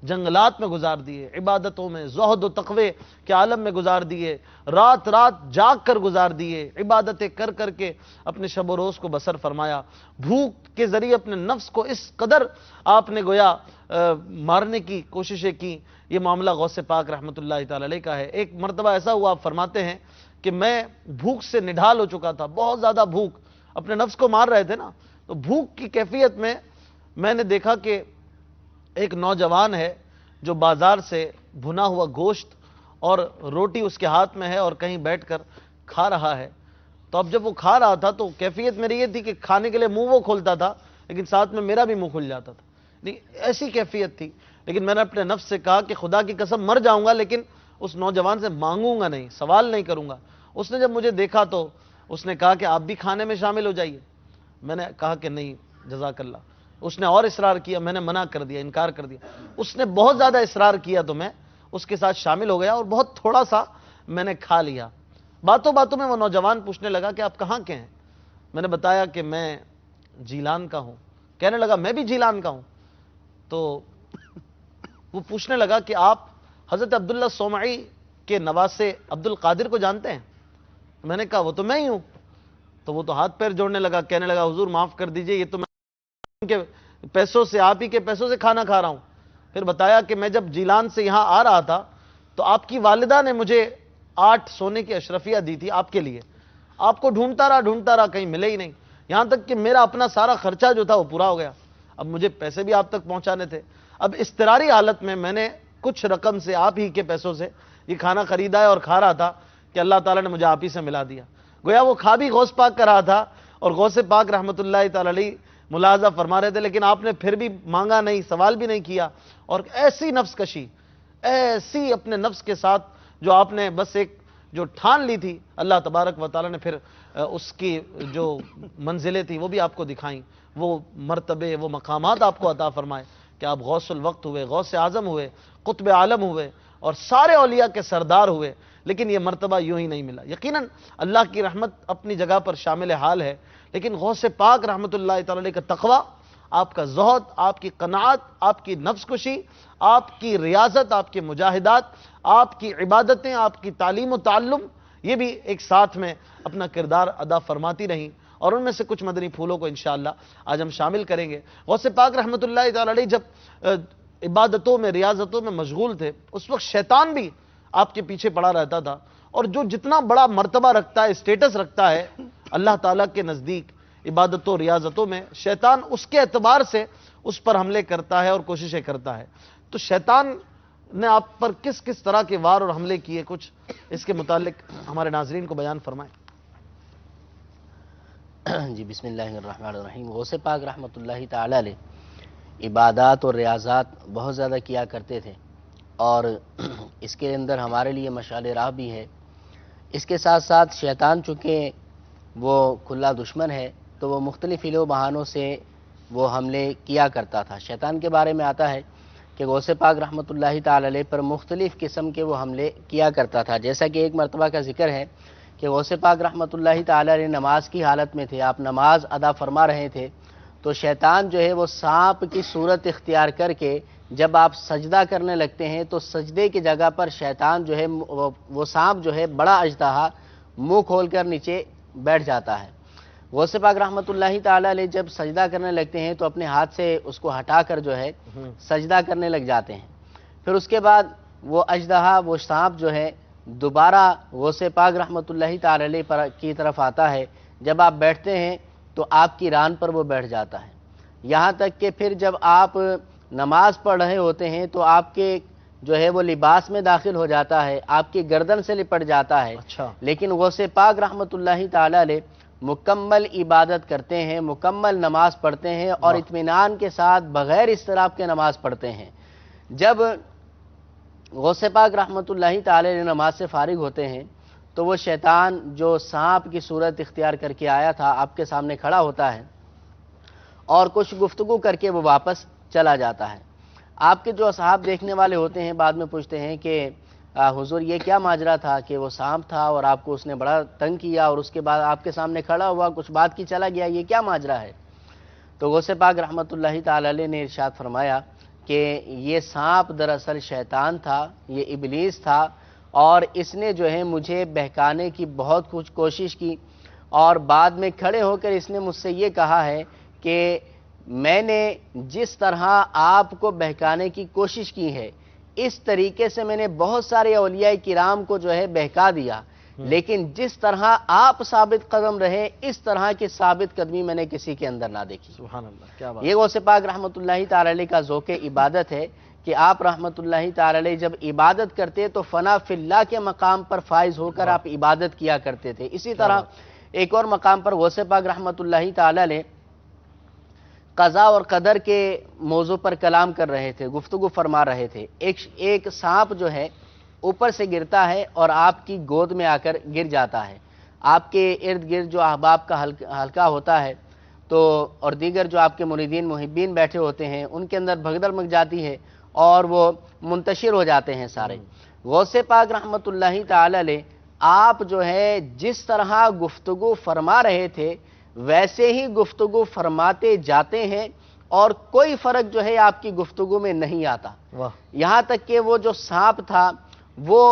جنگلات میں گزار دیے، عبادتوں میں، زہد و تقوی کے عالم میں گزار دیے، رات رات جاگ کر گزار دیے، عبادتیں کر کر کے اپنے شب و روز کو بسر فرمایا. بھوک کے ذریعے اپنے نفس کو اس قدر آپ نے گویا مارنے کی کوششیں کی. یہ معاملہ غوث پاک رحمۃ اللہ تعالی علیہ کا ہے. ایک مرتبہ ایسا ہوا، آپ فرماتے ہیں کہ میں بھوک سے نڈھال ہو چکا تھا، بہت زیادہ بھوک، اپنے نفس کو مار رہے تھے نا، تو بھوک کی کیفیت میں نے دیکھا کہ ایک نوجوان ہے جو بازار سے بھنا ہوا گوشت اور روٹی اس کے ہاتھ میں ہے اور کہیں بیٹھ کر کھا رہا ہے. تو اب جب وہ کھا رہا تھا تو کیفیت میری یہ تھی کہ کھانے کے لیے منہ وہ کھولتا تھا لیکن ساتھ میں میرا بھی منہ کھل جاتا تھا. ایسی کیفیت تھی. لیکن میں نے اپنے نفس سے کہا کہ خدا کی قسم مر جاؤں گا لیکن اس نوجوان سے مانگوں گا نہیں، سوال نہیں کروں گا. اس نے جب مجھے دیکھا تو اس نے کہا کہ آپ بھی کھانے میں شامل ہو جائیے. میں نے کہا کہ نہیں جزاک اللہ. اس نے اور اصرار کیا، میں نے منع کر دیا، انکار کر دیا. اس نے بہت زیادہ اصرار کیا تو میں اس کے ساتھ شامل ہو گیا اور بہت تھوڑا سا میں نے کھا لیا. باتوں باتوں میں وہ نوجوان پوچھنے لگا کہ آپ کہاں کے ہیں؟ میں نے بتایا کہ میں جیلان کا ہوں. کہنے لگا میں بھی جیلان کا ہوں. تو وہ پوچھنے لگا کہ آپ حضرت عبداللہ صومعی کے نواسے عبد القادر کو جانتے ہیں؟ میں نے کہا وہ تو میں ہی ہوں. تو وہ تو ہاتھ پیر جوڑنے لگا، کہنے لگا حضور معاف کر دیجئے، یہ تو میں کے پیسوں سے، آپ ہی کے پیسوں سے کھانا کھا رہا ہوں. پھر بتایا کہ میں جب جیلان سے یہاں آ رہا تھا تو آپ کی والدہ نے مجھے 8 سونے کی اشرفیہ دی تھی آپ کے لیے. آپ کو ڈھونڈتا رہا کہیں ملے ہی نہیں، یہاں تک کہ میرا اپنا سارا خرچہ جو تھا وہ پورا ہو گیا. اب مجھے پیسے بھی آپ تک پہنچانے تھے. اب اضطراری حالت میں نے کچھ رقم سے آپ ہی کے پیسوں سے یہ کھانا خریدا ہے اور کھا رہا تھا کہ اللہ تعالیٰ نے مجھے آپ ہی سے ملا دیا. گویا وہ کھا بھی غوث پاک کر رہا تھا اور غوث پاک رحمۃ اللہ تعالی علیہ ملاحظہ فرما رہے تھے، لیکن آپ نے پھر بھی مانگا نہیں، سوال بھی نہیں کیا. اور ایسی نفس کشی، ایسی اپنے نفس کے ساتھ جو آپ نے بس ایک جو ٹھان لی تھی، اللہ تبارک و تعالیٰ نے پھر اس کی جو منزلیں تھی وہ بھی آپ کو دکھائیں، وہ مرتبے، وہ مقامات آپ کو عطا فرمائے کہ آپ غوث الوقت ہوئے، غوث اعظم ہوئے، قطب عالم ہوئے اور سارے اولیاء کے سردار ہوئے. لیکن یہ مرتبہ یوں ہی نہیں ملا. یقیناً اللہ کی رحمت اپنی جگہ پر شامل حال ہے، لیکن غوث پاک رحمۃ اللہ تعالی علیہ کا تقوی، آپ کا زہد، آپ کی قناعت، آپ کی نفس کشی، آپ کی ریاضت، آپ کے مجاہدات، آپ کی عبادتیں، آپ کی تعلیم و تعلم، یہ بھی ایک ساتھ میں اپنا کردار ادا فرماتی رہیں. اور ان میں سے کچھ مدنی پھولوں کو انشاءاللہ آج ہم شامل کریں گے. غوث پاک رحمۃ اللہ تعالی علیہ جب عبادتوں میں، ریاضتوں میں مشغول تھے، اس وقت شیطان بھی آپ کے پیچھے پڑا رہتا تھا، اور جو جتنا بڑا مرتبہ رکھتا ہے، اسٹیٹس رکھتا ہے اللہ تعالیٰ کے نزدیک عبادتوں و ریاضتوں میں، شیطان اس کے اعتبار سے اس پر حملے کرتا ہے اور کوششیں کرتا ہے۔ تو شیطان نے آپ پر کس کس طرح کے وار اور حملے کیے، کچھ اس کے متعلق ہمارے ناظرین کو بیان فرمائیں۔ جی بسم اللہ الرحمن الرحیم۔ غوث پاک رحمۃ اللہ تعالی علیہ عبادات اور ریاضات بہت زیادہ کیا کرتے تھے، اور اس کے اندر ہمارے لیے مشعل راہ بھی ہے۔ اس کے ساتھ ساتھ شیطان چونکہ وہ کھلا دشمن ہے، تو وہ مختلف ہیلے و بہانوں سے وہ حملے کیا کرتا تھا۔ شیطان کے بارے میں آتا ہے کہ غوث پاک رحمۃ اللہ تعالی علیہ پر مختلف قسم کے وہ حملے کیا کرتا تھا، جیسا کہ ایک مرتبہ کا ذکر ہے کہ غوث پاک رحمۃ اللہ تعالی علیہ نماز کی حالت میں تھے، آپ نماز ادا فرما رہے تھے، تو شیطان جو ہے وہ سانپ کی صورت اختیار کر کے جب آپ سجدہ کرنے لگتے ہیں تو سجدے کی جگہ پر شیطان جو ہے وہ سانپ جو ہے بڑا اژدہا منہ کھول کر نیچے بیٹھ جاتا ہے۔ غوث پاک رحمۃ اللہ تعالی علیہ جب سجدہ کرنے لگتے ہیں تو اپنے ہاتھ سے اس کو ہٹا کر جو ہے سجدہ کرنے لگ جاتے ہیں۔ پھر اس کے بعد وہ اژدہا، وہ سانپ جو ہے دوبارہ غوث پاک رحمۃ اللہ تعالی علیہ کی طرف آتا ہے، جب آپ بیٹھتے ہیں تو آپ کی ران پر وہ بیٹھ جاتا ہے، یہاں تک کہ پھر جب آپ نماز پڑھ رہے ہوتے ہیں تو آپ کے جو ہے وہ لباس میں داخل ہو جاتا ہے، آپ کی گردن سے لپٹ جاتا ہے۔ لیکن غوث پاک رحمۃ اللہ تعالی علیہ مکمل عبادت کرتے ہیں، مکمل نماز پڑھتے ہیں، اور اطمینان کے ساتھ بغیر اضطراب کے نماز پڑھتے ہیں۔ جب غوث پاک رحمۃ اللہ تعالی علیہ نماز سے فارغ ہوتے ہیں تو وہ شیطان جو سانپ کی صورت اختیار کر کے آیا تھا آپ کے سامنے کھڑا ہوتا ہے اور کچھ گفتگو کر کے وہ واپس چلا جاتا ہے۔ آپ کے جو اصحاب دیکھنے والے ہوتے ہیں بعد میں پوچھتے ہیں کہ حضور یہ کیا ماجرا تھا کہ وہ سانپ تھا اور آپ کو اس نے بڑا تنگ کیا اور اس کے بعد آپ کے سامنے کھڑا ہوا، کچھ بات کی چلا گیا، یہ کیا ماجرا ہے؟ تو غوث پاک رحمۃ اللہ تعالی علیہ نے ارشاد فرمایا کہ یہ سانپ دراصل شیطان تھا، یہ ابلیس تھا، اور اس نے جو ہے مجھے بہکانے کی بہت کچھ کوشش کی، اور بعد میں کھڑے ہو کر اس نے مجھ سے یہ کہا ہے کہ میں نے جس طرح آپ کو بہکانے کی کوشش کی ہے اس طریقے سے میں نے بہت سارے اولیاء کرام کو جو ہے بہکا دیا، لیکن جس طرح آپ ثابت قدم رہے اس طرح کی ثابت قدمی میں نے کسی کے اندر نہ دیکھی۔ سبحان اللہ، کیا بات! یہ غوث پاک رحمۃ اللہ تعالی علیہ کا ذوق عبادت ہے کہ آپ رحمۃ اللہ تعالی علیہ جب عبادت کرتے تو فنا فی اللہ کے مقام پر فائز ہو کر آپ عبادت کیا کرتے تھے۔ اسی طرح ایک اور مقام پر غوث پاک رحمۃ اللہ تعالی علیہ قضاء اور قدر کے موضوع پر کلام کر رہے تھے، گفتگو فرما رہے تھے۔ ایک سانپ جو ہے اوپر سے گرتا ہے اور آپ کی گود میں آ کر گر جاتا ہے، آپ کے ارد گرد جو احباب کا حلقہ ہوتا ہے تو اور دیگر جو آپ کے مریدین محبین بیٹھے ہوتے ہیں ان کے اندر بھگدڑ مچ جاتی ہے اور وہ منتشر ہو جاتے ہیں سارے۔ غوث پاک رحمۃ اللہ تعالی علیہ آپ جو ہے جس طرح گفتگو فرما رہے تھے ویسے ہی گفتگو فرماتے جاتے ہیں، اور کوئی فرق جو ہے آپ کی گفتگو میں نہیں آتا، یہاں تک کہ وہ جو سانپ تھا وہ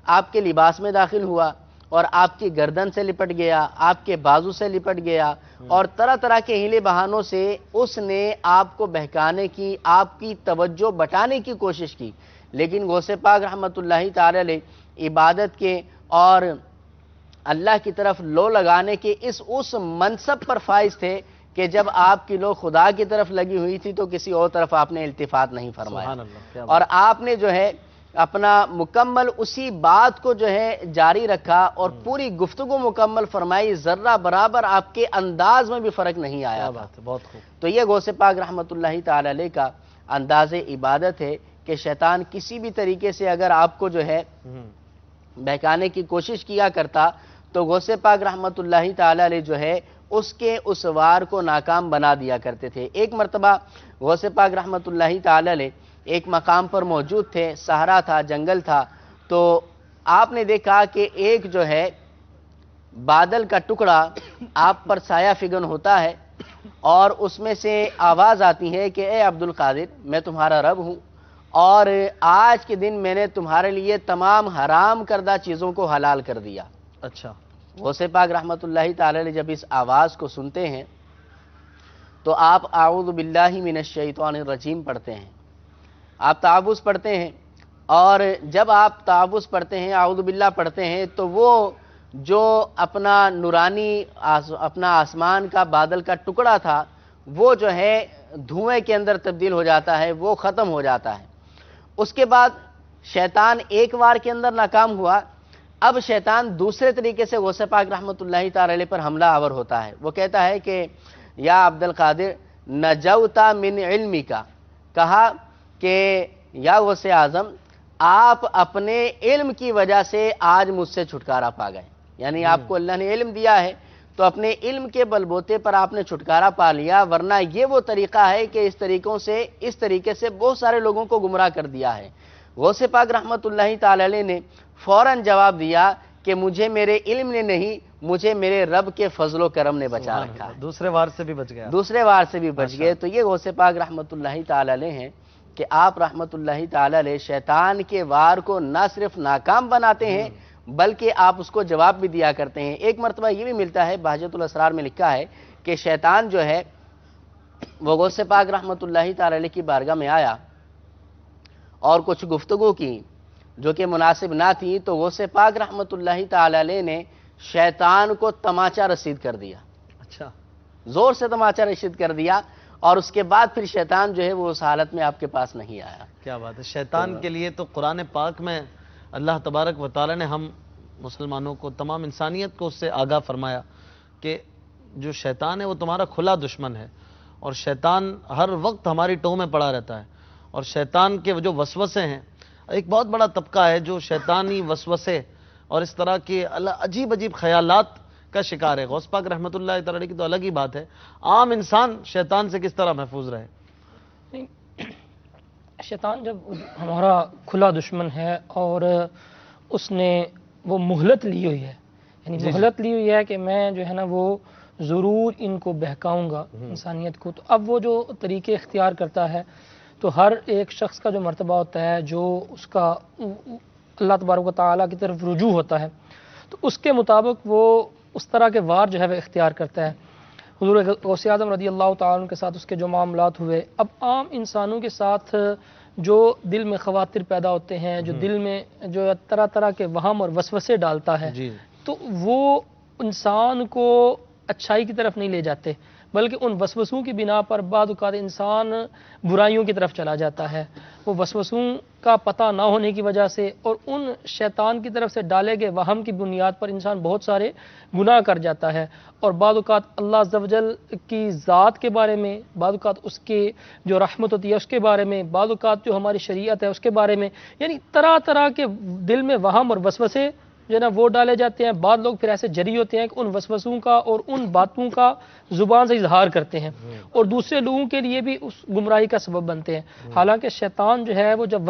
آپ کے لباس میں داخل ہوا اور آپ کی گردن سے لپٹ گیا، آپ کے بازو سے لپٹ گیا، اور طرح طرح کے ہیلے بہانوں سے اس نے آپ کو بہکانے کی، آپ کی توجہ بٹانے کی کوشش کی، لیکن غوث پاک رحمۃ اللہ تعالی علیہ عبادت کے اور اللہ کی طرف لو لگانے کے اس منصب پر فائز تھے کہ جب آپ کی لو خدا کی طرف لگی ہوئی تھی تو کسی اور طرف آپ نے التفات نہیں فرمایا، اور آپ نے جو ہے اپنا مکمل اسی بات کو جو ہے جاری رکھا اور پوری گفتگو مکمل فرمائی، ذرہ برابر آپ کے انداز میں بھی فرق نہیں آیا تھا۔ بہت خوب۔ تو یہ غوث پاک رحمۃ اللہ تعالی علیہ کا انداز عبادت ہے کہ شیطان کسی بھی طریقے سے اگر آپ کو جو ہے بہکانے کی کوشش کیا کرتا تو غوث پاک رحمۃ اللہ تعالی علیہ جو ہے اس کے اس وار کو ناکام بنا دیا کرتے تھے۔ ایک مرتبہ غوث پاک رحمۃ اللہ تعالی علیہ ایک مقام پر موجود تھے، صحرا تھا، جنگل تھا، تو آپ نے دیکھا کہ ایک جو ہے بادل کا ٹکڑا آپ پر سایہ فگن ہوتا ہے اور اس میں سے آواز آتی ہے کہ اے عبد القادر میں تمہارا رب ہوں اور آج کے دن میں نے تمہارے لیے تمام حرام کردہ چیزوں کو حلال کر دیا۔ اچھا، غوث پاک رحمۃ اللہ تعالی علیہ جب اس آواز کو سنتے ہیں تو آپ اعوذ باللہ من الشیطان الرجیم پڑھتے ہیں، آپ تعوذ پڑھتے ہیں اور جب آپ تعوذ پڑھتے ہیں، اعوذ باللہ پڑھتے ہیں، تو وہ جو اپنا نورانی اپنا آسمان کا بادل کا ٹکڑا تھا وہ جو ہے دھوئیں کے اندر تبدیل ہو جاتا ہے، وہ ختم ہو جاتا ہے۔ اس کے بعد شیطان ایک وار کے اندر ناکام ہوا، اب شیطان دوسرے طریقے سے غوث پاک رحمۃ اللہ تعالی علیہ پر حملہ آور ہوتا ہے۔ وہ کہتا ہے کہ یا عبد القادر نجوت من علمی کا، کہا کہ یا غوث اعظم آپ اپنے علم کی وجہ سے آج مجھ سے چھٹکارا پا گئے، یعنی آپ کو اللہ نے علم دیا ہے تو اپنے علم کے بلبوتے پر آپ نے چھٹکارا پا لیا، ورنہ یہ وہ طریقہ ہے کہ اس طریقے سے بہت سارے لوگوں کو گمراہ کر دیا ہے۔ غوث پاک رحمۃ اللہ تعالی علیہ نے فوراً جواب دیا کہ مجھے میرے علم نے نہیں، مجھے میرے رب کے فضل و کرم نے بچا رکھا ہے۔ دوسرے وار سے بھی بچ گیا، دوسرے وار سے بھی بچ گئے۔ تو یہ غوث پاک رحمۃ اللہ تعالی علیہ ہیں کہ آپ رحمۃ اللہ تعالی علیہ شیطان کے وار کو نہ صرف ناکام بناتے ہیں بلکہ آپ اس کو جواب بھی دیا کرتے ہیں۔ ایک مرتبہ یہ بھی ملتا ہے، بہجت الاسرار میں لکھا ہے کہ شیطان جو ہے وہ غوث پاک رحمۃ اللہ تعالی علیہ کی بارگاہ میں آیا اور کچھ گفتگو کی جو کہ مناسب نہ تھی، تو غوث پاک رحمۃ اللہ تعالی علیہ نے شیطان کو تماچا رسید کر دیا، اچھا زور سے تماچا رسید کر دیا، اور اس کے بعد پھر شیطان جو ہے وہ اس حالت میں آپ کے پاس نہیں آیا۔ کیا بات ہے! شیطان کے لیے تو قرآن پاک میں اللہ تبارک و تعالی نے ہم مسلمانوں کو، تمام انسانیت کو اس سے آگاہ فرمایا کہ جو شیطان ہے وہ تمہارا کھلا دشمن ہے، اور شیطان ہر وقت ہماری ٹوہ میں پڑا رہتا ہے، اور شیطان کے جو وسوسے ہیں، ایک بہت بڑا طبقہ ہے جو شیطانی وسوسے اور اس طرح کے عجیب عجیب خیالات کا شکار ہے۔ غوث پاک رحمۃ اللہ تعالی کی تو الگ ہی بات ہے، عام انسان شیطان سے کس طرح محفوظ رہے؟ شیطان جب ہمارا کھلا دشمن ہے اور اس نے وہ مہلت لی ہوئی ہے، یعنی مہلت لی ہوئی ہے کہ میں جو ہے نا وہ ضرور ان کو بہکاؤں گا انسانیت کو، تو اب وہ جو طریقے اختیار کرتا ہے تو ہر ایک شخص کا جو مرتبہ ہوتا ہے، جو اس کا اللہ تبارک و تعالیٰ کی طرف رجوع ہوتا ہے، تو اس کے مطابق وہ اس طرح کے وار جو ہے وہ اختیار کرتا ہے۔ حضور غوث اعظم رضی اللہ تعالیٰ عنہ کے ساتھ اس کے جو معاملات ہوئے، اب عام انسانوں کے ساتھ جو دل میں خواطر پیدا ہوتے ہیں، جو دل میں جو طرح طرح کے وہم اور وسوسے ڈالتا ہے، تو وہ انسان کو اچھائی کی طرف نہیں لے جاتے، بلکہ ان وسوسوں کی بنا پر بعض اوقات انسان برائیوں کی طرف چلا جاتا ہے۔ وہ وسوسوں کا پتہ نہ ہونے کی وجہ سے اور ان شیطان کی طرف سے ڈالے گئے وہم کی بنیاد پر انسان بہت سارے گناہ کر جاتا ہے، اور بعض اوقات اللہ عز و جل کی ذات کے بارے میں، بعض اوقات اس کے جو رحمت ہوتی ہے اس کے بارے میں، بعض اوقات جو ہماری شریعت ہے اس کے بارے میں، یعنی طرح طرح کے دل میں وہم اور وسوسے جو ہے نا وہ ڈالے جاتے ہیں۔ بعض لوگ پھر ایسے جری ہوتے ہیں کہ ان وسوسوں کا اور ان باتوں کا زبان سے اظہار کرتے ہیں اور دوسرے لوگوں کے لیے بھی اس گمراہی کا سبب بنتے ہیں۔ حالانکہ شیطان جو ہے وہ جب